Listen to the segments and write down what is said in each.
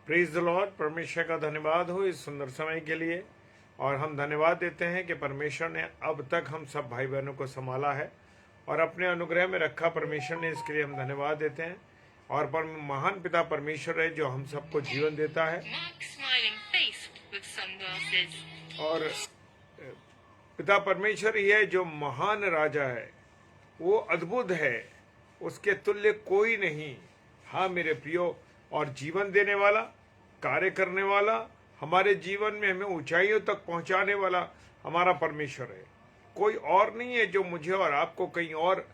Praise the Lord. परमेश्वर का धन्यवाद हो इस सुंदर समय के लिए। और हम धन्यवाद देते हैं कि परमेश्वर ने अब तक हम सब भाई बहनों को संभाला है और अपने अनुग्रह में रखा। परमेश्वर ने इसके लिए हम धन्यवाद देते हैं। और महान पिता परमेश्वर है जो हम सबको जीवन देता है। और पिता परमेश्वर ही है जो महान राजा है, वो अद्भुत है, उसके तुल्य कोई नहीं। हाँ मेरे प्रियो, और जीवन देने वाला, कार्य करने वाला, हमारे जीवन में हमें ऊंचाइयों तक पहुंचाने वाला हमारा परमेश्वर है। कोई और नहीं है जो मुझे और आपको कहीं और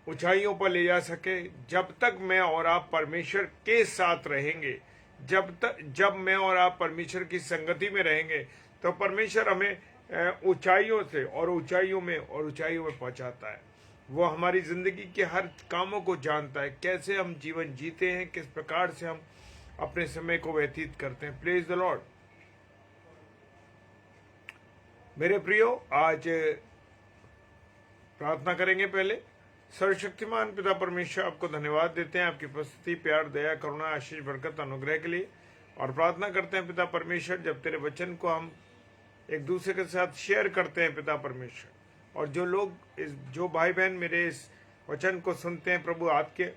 ऊंचाइयों पर ले जा सके। जब तक मैं और आप परमेश्वर के साथ रहेंगे, जब मैं और आप परमेश्वर की संगति में रहेंगे, तो परमेश्वर हमें ऊंचाइयों से और ऊंचाइयों में पहुंचाता है। वो हमारी जिंदगी के हर कामों को जानता है, कैसे हम जीवन जीते हैं, किस प्रकार से हम अपने समय को व्यतीत करते हैं। Praise the Lord. मेरे प्रियो, आज प्रार्थना करेंगे। पहले सर्वशक्तिमान पिता परमेश्वर, आपको धन्यवाद देते हैं आपकी उपस्थिति, प्यार, दया, करुणा, आशीष, बरकत, अनुग्रह के लिए। और प्रार्थना करते हैं पिता परमेश्वर, जब तेरे वचन को हम एक दूसरे के साथ शेयर करते हैं पिता परमेश्वर, और जो भाई बहन मेरे इस वचन को सुनते हैं प्रभु, आपके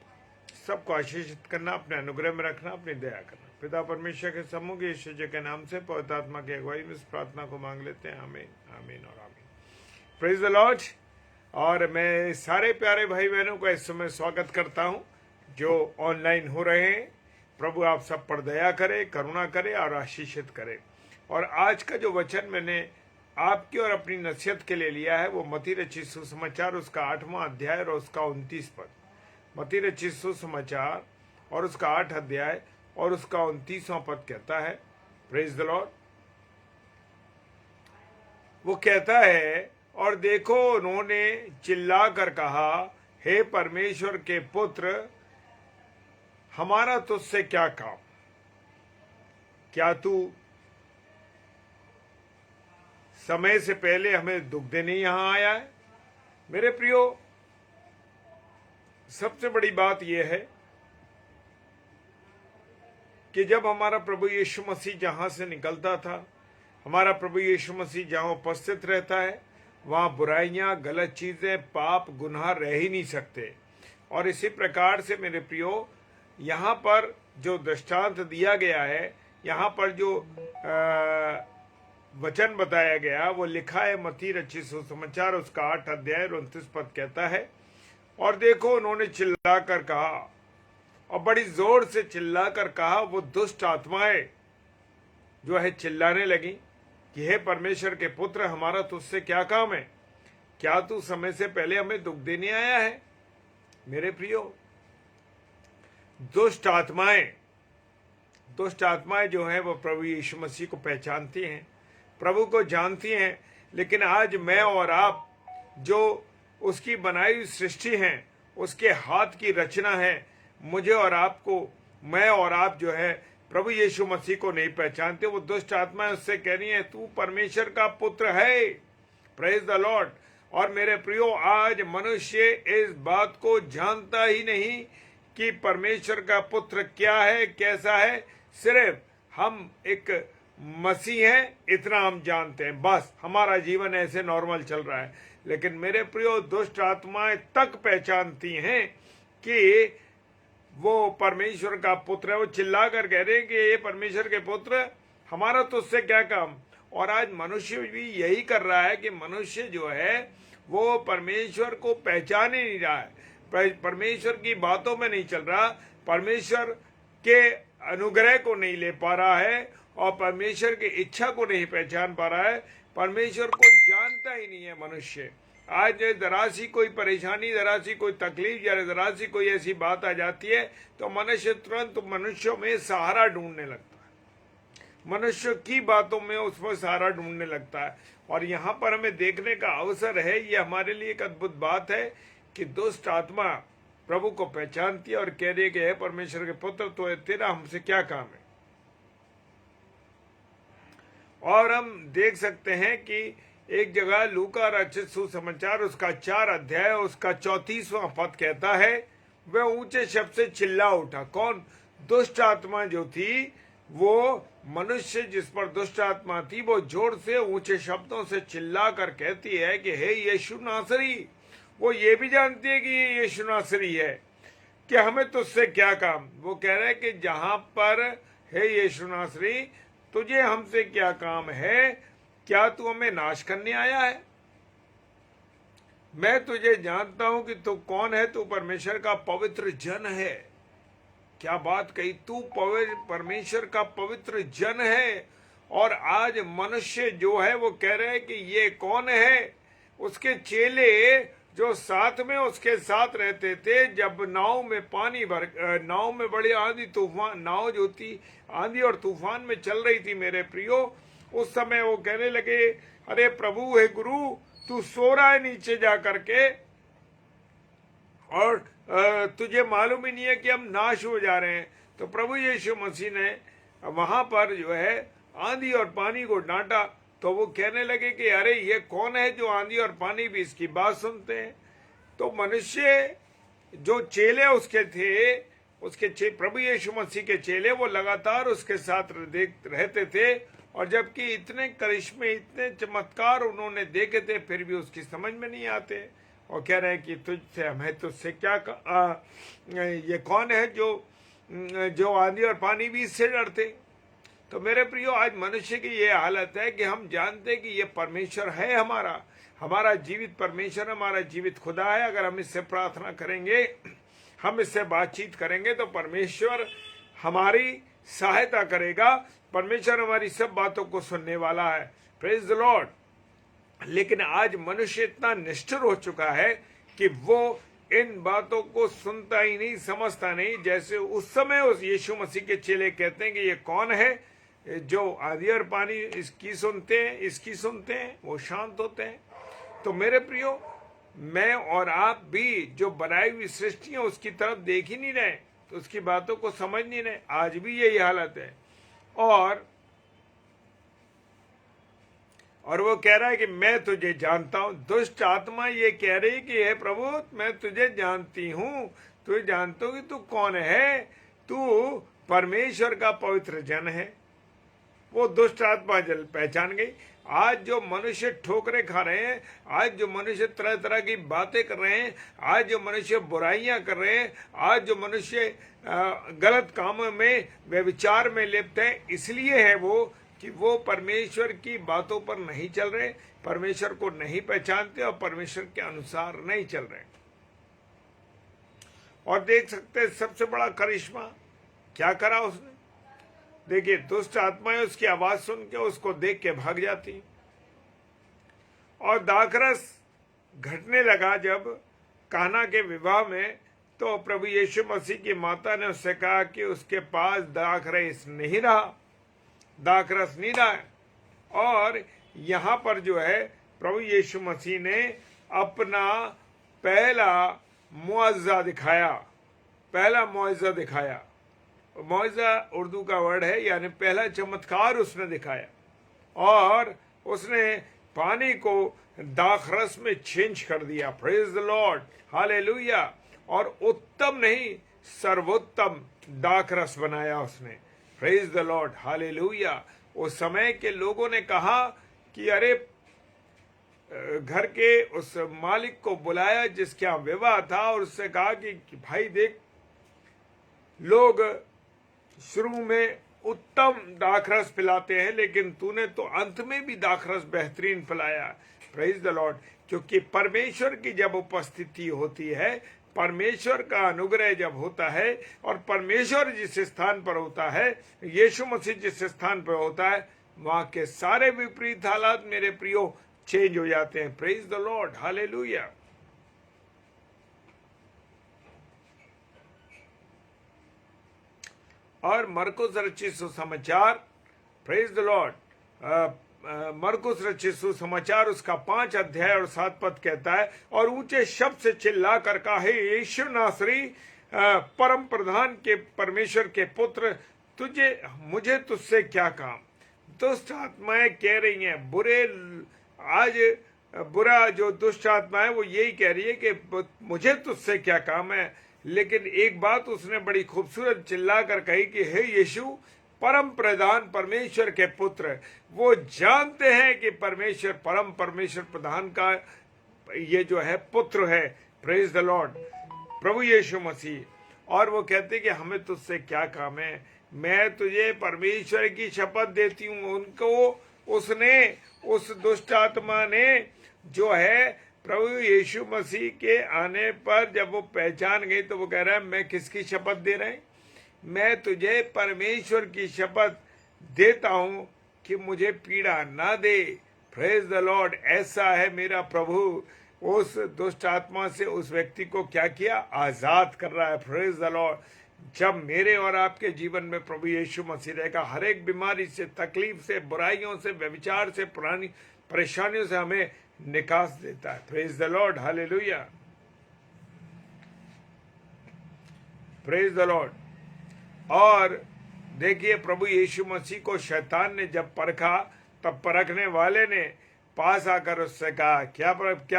सबको आशीषित करना, अपने अनुग्रह में रखना, अपनी दया करना। पिता परमेश्वर के सम्मुख यीशु जी के नाम से पवित्र आत्मा की अगुवाई में इस प्रार्थना को मांग लेते हैं। आमीन, आमीन और आमीन। Praise the Lord. और मैं सारे प्यारे भाई बहनों को इस समय स्वागत करता हूं जो ऑनलाइन हो रहे हैं। प्रभु आप सब पर दया करे, करुणा करे और आशीषित करे। और आज का जो वचन मैंने आपकी और अपनी नसीहत के लिए लिया है, वो मत्ती रचित सुसमाचार उसका 8वां अध्याय और उसका 29 पद। मत्ती रचित सुसमाचार और उसका 8 अध्याय और उसका 29वां पद कहता है, प्रेज द लॉर्ड। वो कहता है, और देखो उन्होंने चिल्ला कर कहा, हे परमेश्वर के पुत्र, हमारा तुझसे क्या काम? क्या तू समय से पहले हमें दुख देने यहां आया है? मेरे प्रियो, सबसे बड़ी बात यह है कि जब हमारा प्रभु यीशु मसीह जहां से निकलता था, हमारा प्रभु यीशु मसीह जहां उपस्थित रहता है, वहां बुराइयां, गलत चीजें, पाप, गुनाह रह ही नहीं सकते। और इसी प्रकार से मेरे प्रियो, यहाँ पर जो दृष्टांत दिया गया है, यहाँ पर जो वचन बताया गया, वो लिखा है मत्ती रचित सुसमाचार उसका 8 अध्याय 29 पद कहता है, और देखो उन्होंने चिल्लाकर कहा, और बड़ी जोर से चिल्लाकर कहा। वो दुष्ट आत्माएं जो है चिल्लाने लगी कि हे परमेश्वर के पुत्र, हमारा तुझसे क्या काम है? क्या तू समय से पहले हमें दुख देने आया है? मेरे प्रियो, दुष्ट आत्माएं जो है वो प्रभु यीशु मसीह को पहचानती हैं, प्रभु को जानती हैं। लेकिन आज मैं और आप जो उसकी बनाई हुई सृष्टि हैं, उसके हाथ की रचना है, मुझे और आपको, मैं और आप जो है प्रभु यीशु मसीह को नहीं पहचानते। वो दुष्ट आत्माएं उससे कह रही हैं, तू परमेश्वर का पुत्र है। Praise the Lord. और मेरे प्रियो, आज मनुष्य इस बात को जानता ही नहीं कि परमेश्वर का पुत्र क्या है, कैसा है। सिर्फ हम एक मसीह हैं, इतना हम जानते हैं, बस हमारा जीवन ऐसे नॉर्मल चल रहा है। लेकिन मेरे प्रियो, दुष्ट आत्माएं तक पहचानती हैं कि वो परमेश्वर का पुत्र है। वो चिल्ला कर कह रहे हैं कि ये परमेश्वर के पुत्र, हमारा तो उससे क्या काम। और आज मनुष्य भी यही कर रहा है कि मनुष्य जो है वो परमेश्वर को पहचान ही नहीं रहा है, परमेश्वर की बातों में नहीं चल रहा, परमेश्वर के अनुग्रह को नहीं ले पा रहा है, और परमेश्वर की इच्छा को नहीं पहचान पा रहा है, परमेश्वर को जानता ही नहीं है मनुष्य। आज जरा सी कोई परेशानी, जरा सी कोई तकलीफ या जरा सी कोई ऐसी बात आ जाती है तो मनुष्य तुरंत मनुष्यों में सहारा ढूंढने लगता है, मनुष्य की बातों में उसमें सहारा ढूंढने लगता है। और यहाँ पर हमें देखने का अवसर है, ये हमारे लिए एक अद्भुत बात है कि दुष्ट आत्मा प्रभु को पहचानती है और कह रही है कि हे परमेश्वर के पुत्र, तो तेरा हमसे क्या काम है। और हम देख सकते हैं कि एक जगह लूका रचित सुसमाचार उसका 4 अध्याय उसका 34वां पद कहता है, वह ऊंचे शब्द से चिल्ला उठा। कौन? दुष्ट आत्मा जो थी, वो मनुष्य जिस पर दुष्ट आत्मा थी, वो जोर से ऊंचे शब्दों से चिल्ला कर कहती है कि हे यीशु नासरी। वो ये भी जानती है कि ये यीशु नासरी है, कि हमें तुझसे क्या काम। वो कह रहे हैं कि जहां पर हे यीशु नासरी, तुझे हमसे क्या काम है? क्या तू हमें नाश करने आया है? मैं तुझे जानता हूं कि तू कौन है। तू परमेश्वर का पवित्र जन है। क्या बात कही! तू परमेश्वर का पवित्र जन है। और आज मनुष्य जो है वो कह रहे हैं कि ये कौन है? उसके चेले जो साथ में उसके साथ रहते थे, जब नाव में पानी भर, नाव में बड़ी आंधी तूफान, नाव जो थी आंधी और तूफान में चल रही थी मेरे प्रियो, उस समय वो कहने लगे, अरे प्रभु है गुरु, तू सो रहा है नीचे जा करके, और तुझे मालूम ही नहीं है कि हम नाश हो जा रहे हैं। तो प्रभु यीशु मसीह ने वहां पर जो है आंधी और पानी को डांटा। तो वो कहने लगे कि अरे ये कौन है जो आंधी और पानी भी इसकी बात सुनते हैं? तो मनुष्य जो चेले उसके थे, प्रभु यीशु मसीह के चेले, वो लगातार उसके साथ रहते थे। और जबकि इतने करिश्मे, इतने चमत्कार उन्होंने देखे थे, फिर भी उसकी समझ में नहीं आते। और कह रहे हैं कि तुझसे क्या ये कौन है जो आंधी और पानी भी इससे डरते? तो मेरे प्रियो, आज मनुष्य की ये हालत है कि हम जानते हैं कि ये परमेश्वर है, हमारा जीवित परमेश्वर, हमारा जीवित खुदा है। अगर हम इससे प्रार्थना करेंगे, हम इससे बातचीत करेंगे, तो परमेश्वर हमारी सहायता करेगा। परमेश्वर हमारी सब बातों को सुनने वाला है। Praise the Lord. लेकिन आज मनुष्य इतना निष्ठुर हो चुका है कि वो इन बातों को सुनता ही नहीं, समझता नहीं। जैसे उस समय उस यीशु मसीह के चेले कहते हैं कि ये कौन है जो आंधी और पानी इसकी सुनते हैं, वो शांत होते हैं। तो मेरे प्रियो, मैं और आप भी जो बनाई हुई सृष्टि है उसकी तरफ देख ही नहीं रहे, तो उसकी बातों को समझ नहीं रहे। आज भी यही हालत है। और वो कह रहा है कि मैं तुझे जानता हूं। दुष्ट आत्मा ये कह रही कि हे प्रभु, मैं तुझे जानती हूं, तुझे जानता हूं कि तू कौन है। तू परमेश्वर का पवित्र जन है। वो दुष्ट आत्मा पहचान गई। आज जो मनुष्य ठोकरे खा रहे हैं, आज जो मनुष्य तरह तरह की बातें कर रहे हैं, आज जो मनुष्य बुराइयां कर रहे हैं, आज जो मनुष्य गलत कामों में, व्यभिचार में लिप्त हैं, इसलिए है वो कि वो परमेश्वर की बातों पर नहीं चल रहे, परमेश्वर को नहीं पहचानते और परमेश्वर के अनुसार नहीं चल रहे। और देख सकते हैं सबसे बड़ा करिश्मा क्या करा उसने। देखिए, दुष्ट आत्माएं उसकी आवाज सुन के उसको देख के भाग जाती। और दाखरस घटने लगा जब काना के विवाह में, तो प्रभु यीशु मसीह की माता ने उससे कहा कि उसके पास दाखरस नहीं रहा। और यहां पर जो है प्रभु यीशु मसीह ने अपना पहला मुआवजा दिखाया। मुआवजा उर्दू का वर्ड है, यानी पहला चमत्कार उसने दिखाया। और उसने पानी को दाखरस में चेंज कर दिया। Praise the Lord, hallelujah. और उत्तम नहीं, सर्वोत्तम दाखरस बनाया उसने। Praise the Lord, hallelujah. उस समय के लोगों ने कहा कि अरे, घर के उस मालिक को बुलाया जिसके यहाँ विवाह था, और उससे कहा कि भाई देख, लोग शुरू में उत्तम दाखरस पिलाते हैं, लेकिन तूने तो अंत में भी दाखरस बेहतरीन पिलाया। Praise the Lord. क्योंकि परमेश्वर की जब उपस्थिति होती है, परमेश्वर का अनुग्रह जब होता है, और परमेश्वर जिस स्थान पर होता है, यीशु मसीह जिस स्थान पर होता है, वहां के सारे विपरीत हालात मेरे प्रियो चेंज हो जाते हैं। Praise the Lord, hallelujah. और मरकुस रचित सुसमाचार, प्रेज द लॉर्ड, मरकुस रचित सुसमाचार उसका 5 अध्याय और 7 पद कहता है, और ऊंचे शब्द से चिल्ला कर कहा, हे यीशु नासरी, परम प्रधान के परमेश्वर के पुत्र, मुझे तुझसे क्या काम। दुष्ट आत्माएं कह रही हैं, बुरा जो दुष्ट आत्मा है वो यही कह रही है कि मुझे तुझसे क्या काम है। लेकिन एक बात उसने बड़ी खूबसूरत चिल्ला कर कही कि हे यीशु, परम प्रधान परमेश्वर के पुत्र। वो जानते हैं कि परमेश्वर, परम परमेश्वर प्रधान का ये जो है पुत्र है। प्रेज द लॉर्ड, प्रभु यीशु मसीह। और वो कहते कि हमें तुझसे क्या काम है, मैं तुझे परमेश्वर की शपथ देती हूं। उनको उसने, उस दुष्ट आत्मा ने जो है प्रभु यीशु मसीह के आने पर जब वो पहचान गई तो वो कह रहा है मैं किसकी शपथ दे रहे हैं, मैं तुझे परमेश्वर की शपथ देता हूं कि मुझे पीड़ा ना दे। Praise the Lord. ऐसा है मेरा प्रभु, उस दुष्ट आत्मा से उस व्यक्ति को क्या किया, आजाद कर रहा है। Praise the Lord. जब मेरे और आपके जीवन में प्रभु यीशु मसीह रहेगा, हर एक बीमारी से, तकलीफ से, बुराइयों से, व्यभिचार से, पुरानी परेशानियों से हमें निकास देता है। Praise the Lord, hallelujah, praise the Lord. और देखिए, प्रभु यीशु मसीह को शैतान ने जब परखा, तब परखने वाले ने पास आकर उससे कहा, क्या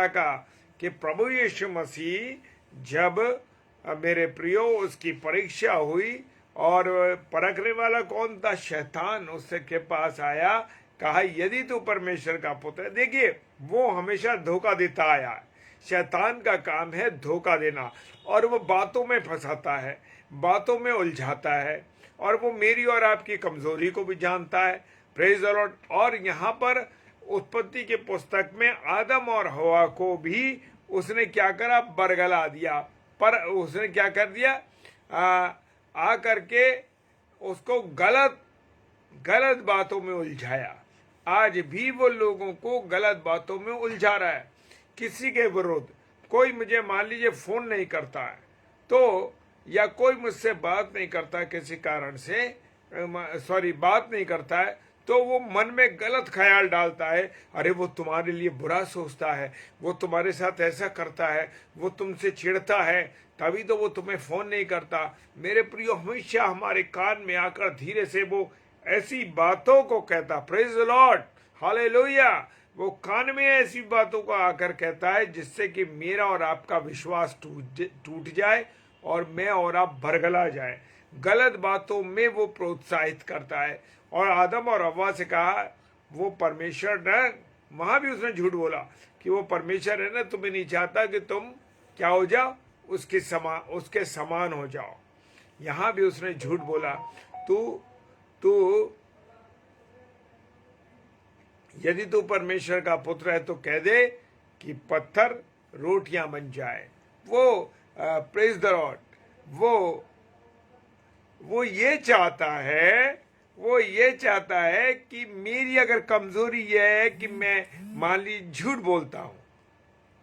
कहा कि प्रभु यीशु मसीह जब मेरे प्रियो उसकी परीक्षा हुई, और परखने वाला कौन था, शैतान, उससे के पास आया, कहा यदि तू परमेश्वर का पुत्र है। देखिए, वो हमेशा धोखा देता आया है। शैतान का काम है धोखा देना, और वो बातों में फंसाता है, बातों में उलझाता है, और वो मेरी और आपकी कमजोरी को भी जानता है। Praise the Lord. और यहाँ पर उत्पत्ति के पुस्तक में आदम और हवा को भी उसने क्या करा, बरगला दिया। पर उसने क्या कर दिया, आ करके उसको गलत बातों में उलझाया। आज भी वो लोगों को गलत बातों में उलझा रहा है, किसी के विरुद्ध। कोई मुझे मान लीजिए फोन नहीं करता है तो, या कोई मुझसे बात नहीं करता किसी कारण से, बात नहीं करता है, तो वो मन में गलत ख्याल डालता है, अरे वो तुम्हारे लिए बुरा सोचता है, वो तुम्हारे साथ ऐसा करता है, वो तुमसे चिढ़ता है, तभी तो वो तुम्हें फोन नहीं करता। मेरे प्रियो, हमेशा हमारे कान में आकर धीरे से वो ऐसी बातों को कहता, प्रेज द लॉर्ड, हालेलुया। वो कान में ऐसी बातों को आकर कहता है जिससे कि मेरा और आपका विश्वास टूट जाए और मैं और आप बरगला जाए। गलत बातों में वो प्रोत्साहित करता है। और आदम और हव्वा से कहा, वो परमेश्वर न, वहां भी उसने झूठ बोला कि वो परमेश्वर है ना, तुम्हें नहीं चाहता कि तुम क्या हो जाओ, उसके समान हो जाओ। यहां भी उसने झूठ बोला। तू यदि तू परमेश्वर का पुत्र है तो कह दे कि पत्थर रोटियां बन जाए। वो प्रेज द लॉर्ड, वो ये चाहता है कि मेरी अगर कमजोरी यह है कि मैं मान लीजिए झूठ बोलता हूं,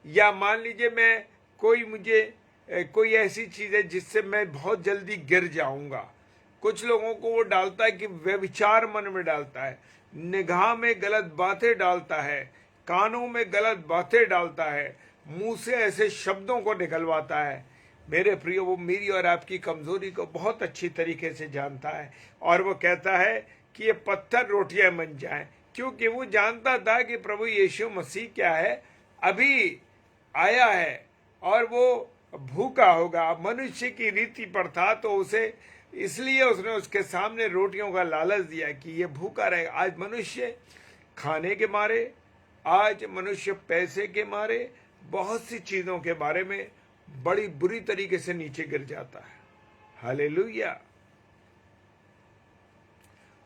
या मान लीजिए मैं कोई ऐसी चीज है जिससे मैं बहुत जल्दी गिर जाऊंगा। कुछ लोगों को वो डालता है कि व्यभिचार मन में डालता है, निगाह में गलत बातें डालता है, कानों में गलत बातें डालता है, मुंह से ऐसे शब्दों को निकलवाता है। मेरे प्रियो, वो मेरी और आपकी कमजोरी को बहुत अच्छी तरीके से जानता है, और वो कहता है कि ये पत्थर रोटियां बन जाएं, क्योंकि वो जानता था कि प्रभु यीशु मसीह क्या है, अभी आया है और वो भूखा होगा, मनुष्य की रीति पर था, तो उसे इसलिए उसने उसके सामने रोटियों का लालच दिया कि ये भूखा रहेगा। आज मनुष्य खाने के मारे, आज मनुष्य पैसे के मारे, बहुत सी चीजों के बारे में बड़ी बुरी तरीके से नीचे गिर जाता है। हालेलुया।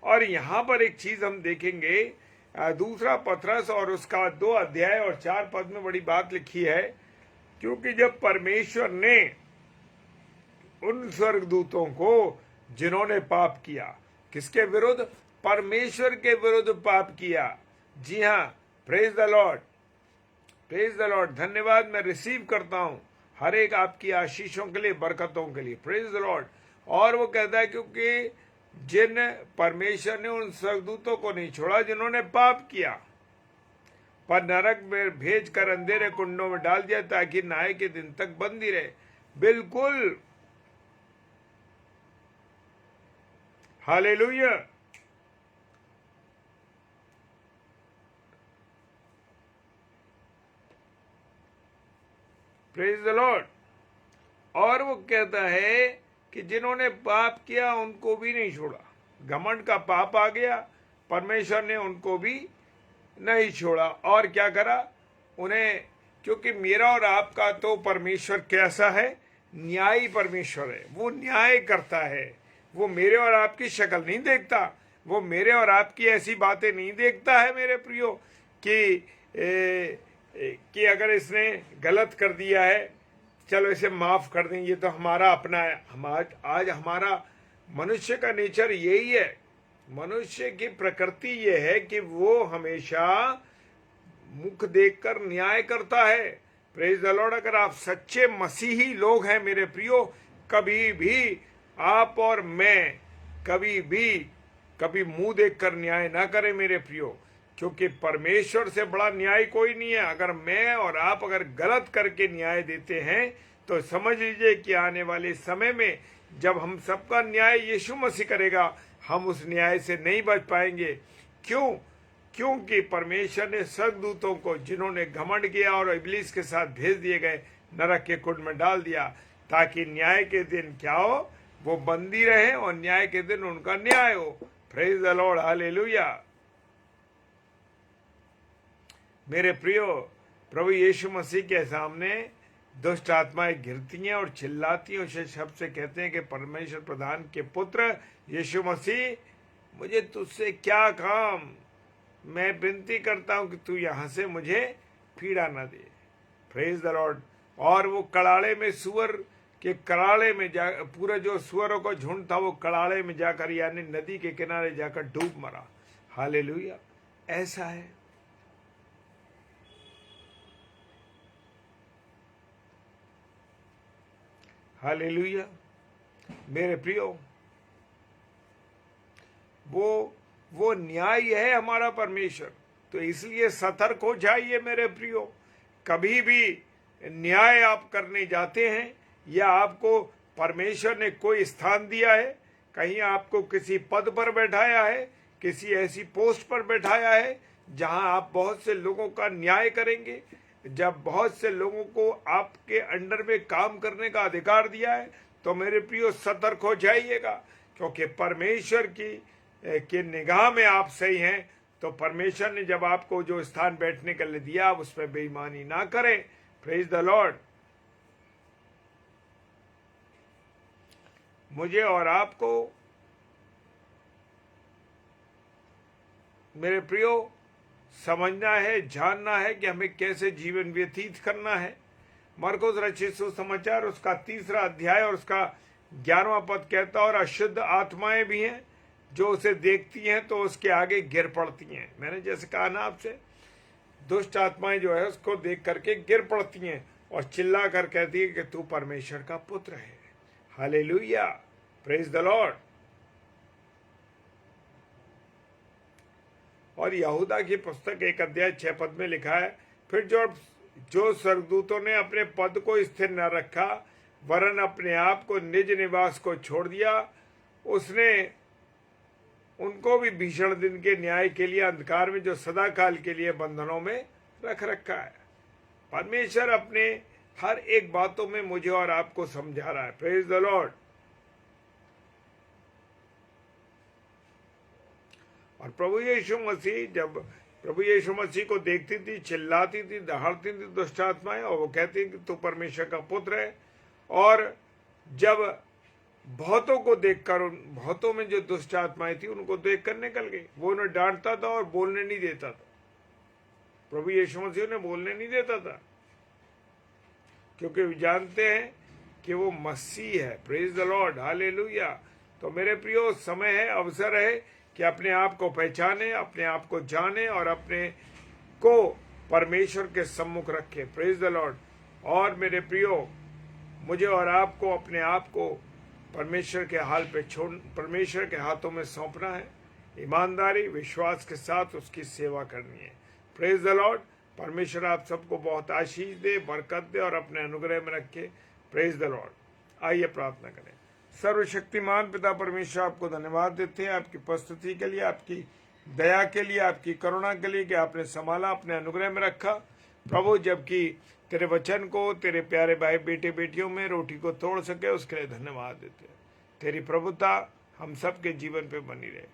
और यहां पर एक चीज हम देखेंगे, दूसरा पतरस और उसका 2 अध्याय और 4 पद में बड़ी बात लिखी है, क्योंकि जब परमेश्वर ने उन स्वर्गदूतों को जिन्होंने पाप किया, किसके विरुद्ध, परमेश्वर के विरुद्ध पाप किया। जी हाँ, praise the Lord, praise the Lord. धन्यवाद, मैं रिसीव करता हूं हर एक आपकी आशीषों के लिए, बरकतों के लिए। Praise the Lord. और वो कहता है, क्योंकि जिन परमेश्वर ने उन स्वर्गदूतों को नहीं छोड़ा जिन्होंने पाप किया, पर नरक में भेज कर अंधेरे कुंडों में डाल दिया ताकि न्याय के दिन तक बंदी रहे। बिल्कुल, हालेलुया। Praise the Lord. और वो कहता है कि जिन्होंने पाप किया उनको भी नहीं छोड़ा। घमंड का पाप आ गया, परमेश्वर ने उनको भी नहीं छोड़ा। और क्या करा उन्हें, क्योंकि मेरा और आपका तो परमेश्वर कैसा है, न्यायी परमेश्वर है। वो न्याय करता है। वो मेरे और आपकी शक्ल नहीं देखता, वो मेरे और आपकी ऐसी बातें नहीं देखता है मेरे प्रियो कि अगर इसने गलत कर दिया है चलो इसे माफ कर दें, ये तो हमारा अपना है। आज हमारा मनुष्य का नेचर यही है, मनुष्य की प्रकृति ये है कि वो हमेशा मुख देखकर न्याय करता है। Praise the Lord. अगर आप सच्चे मसीही लोग हैं मेरे प्रियो, कभी भी आप और मैं कभी मुंह देखकर न्याय ना करें मेरे प्रियो, क्योंकि परमेश्वर से बड़ा न्याय कोई नहीं है। अगर मैं और आप अगर गलत करके न्याय देते हैं तो समझ लीजिए कि आने वाले समय में जब हम सबका न्याय यीशु मसीह करेगा, हम उस न्याय से नहीं बच पाएंगे। क्योंकि परमेश्वर ने स्वर्गदूतों को, जिन्होंने घमंड किया और इब्लीस के साथ भेज दिए गए, नरक के कुंड में डाल दिया, ताकि न्याय के दिन क्या हो, वो बंदी रहे और न्याय के दिन उनका न्याय हो। Praise the Lord, hallelujah. मेरे प्रियो, प्रभु यीशु मसीह के सामने दुष्ट आत्माएं गिरती हैं और चिल्लाती हैं, उसे शब्द से कहते हैं कि परमेश्वर प्रधान के पुत्र यीशु मसीह, मुझे तुझसे क्या काम, मैं विनती करता हूं कि तू यहां से मुझे पीड़ा न दे। Praise the Lord. और वो कड़ाड़े में, सुअर के कड़ाड़े में जा, पूरा जो सुअरों का झुंड था वो कड़ाड़े में जाकर, यानी नदी के किनारे जाकर डूब मरा। हालेलुया। ऐसा है। हालेलुया। मेरे प्रियो, वो न्याय है हमारा परमेश्वर। तो इसलिए सतर्क हो जाइए मेरे प्रियो। कभी भी न्याय आप करने जाते हैं या आपको परमेश्वर ने कोई स्थान दिया है, कहीं आपको किसी पद पर बैठाया है, किसी ऐसी पोस्ट पर बैठाया है जहां आप बहुत से लोगों का न्याय करेंगे, जब बहुत से लोगों को आपके अंडर में काम करने का अधिकार दिया है, तो मेरे प्रियो सतर्क हो जाइएगा। क्योंकि परमेश्वर की निगाह में आप सही हैं, तो परमेश्वर ने जब आपको जो स्थान बैठने के लिए दिया, आप उसमें बेईमानी ना करें। Praise the Lord. मुझे और आपको मेरे प्रियो समझना है, जानना है कि हमें कैसे जीवन व्यतीत करना है। मरकुस रचित सुसमाचार उसका 3 अध्याय और उसका 11वां पद कहता, और अशुद्ध आत्माएं भी हैं जो उसे देखती हैं तो उसके आगे गिर पड़ती हैं। मैंने जैसे कहा ना आपसे, दुष्ट आत्माएं जो है उसको देख करके गिर पड़ती हैं और चिल्ला कर कहती है कि तू परमेश्वर का पुत्र है। हालेलुया। Praise the Lord. और यहूदा की पुस्तक 1 अध्याय 6 पद में लिखा है, फिर जो स्वर्गदूतों ने अपने पद को स्थिर न रखा वरन अपने आप को निज निवास को छोड़ दिया, उसने उनको भी भीषण दिन के न्याय के लिए अंधकार में जो सदा काल के लिए बंधनों में रख रखा है। परमेश्वर अपने हर एक बातों में मुझे और आपको समझा रहा है। Praise the Lord. और प्रभु यीशु मसीह, जब प्रभु यीशु मसीह को देखती थी, चिल्लाती थी, दहाड़ती थी दुष्ट आत्माएं, और वो कहती कि तू परमेश्वर का पुत्र है। और जब बहुतों को देखकर, उन बहुतों में जो दुष्ट आत्माएं थी उनको देखकर निकल गई। वो उन्हें डांटता था और बोलने नहीं देता था। प्रभु यीशु मसीह उन्हें बोलने नहीं देता था, क्योंकि वे जानते हैं कि वो मसीह है। Praise the Lord, hallelujah. तो मेरे प्रियो, समय है, अवसर है कि अपने आप को पहचाने, अपने आप को जाने और अपने को परमेश्वर के सम्मुख रखे। Praise the Lord. और मेरे प्रियो, मुझे और आपको अपने आप को परमेश्वर के हाल पे परमेश्वर के हाथों में सौंपना है। ईमानदारी, विश्वास के साथ उसकी सेवा करनी है। Praise the Lord. परमेश्वर आप सबको बहुत आशीष दे, बरकत दे और अपने अनुग्रह में रखे। Praise the Lord. आइए प्रार्थना करें। सर्वशक्तिमान पिता परमेश्वर, आपको धन्यवाद देते हैं आपकी उपस्थिति के लिए, आपकी दया के लिए, आपकी करुणा के लिए कि आपने संभाला, अपने अनुग्रह में रखा। प्रभु, जबकि तेरे वचन को तेरे प्यारे भाई बेटे बेटियों में रोटी को तोड़ सके, उसके लिए धन्यवाद देते हैं। तेरी प्रभुता हम सब के जीवन पे बनी रहे।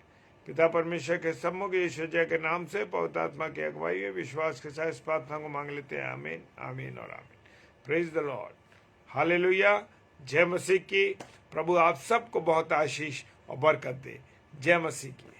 पिता परमेश्वर के सम्मुख यीशु के नाम से पवित्र आत्मा की अगुवाई में विश्वास के साथ इस प्रार्थना को मांग लेते हैं। आमीन, आमीन और आमीन। Praise the Lord, hallelujah. जय मसीह की। प्रभु आप सबको बहुत आशीष और बरकत दे। जय मसीह की।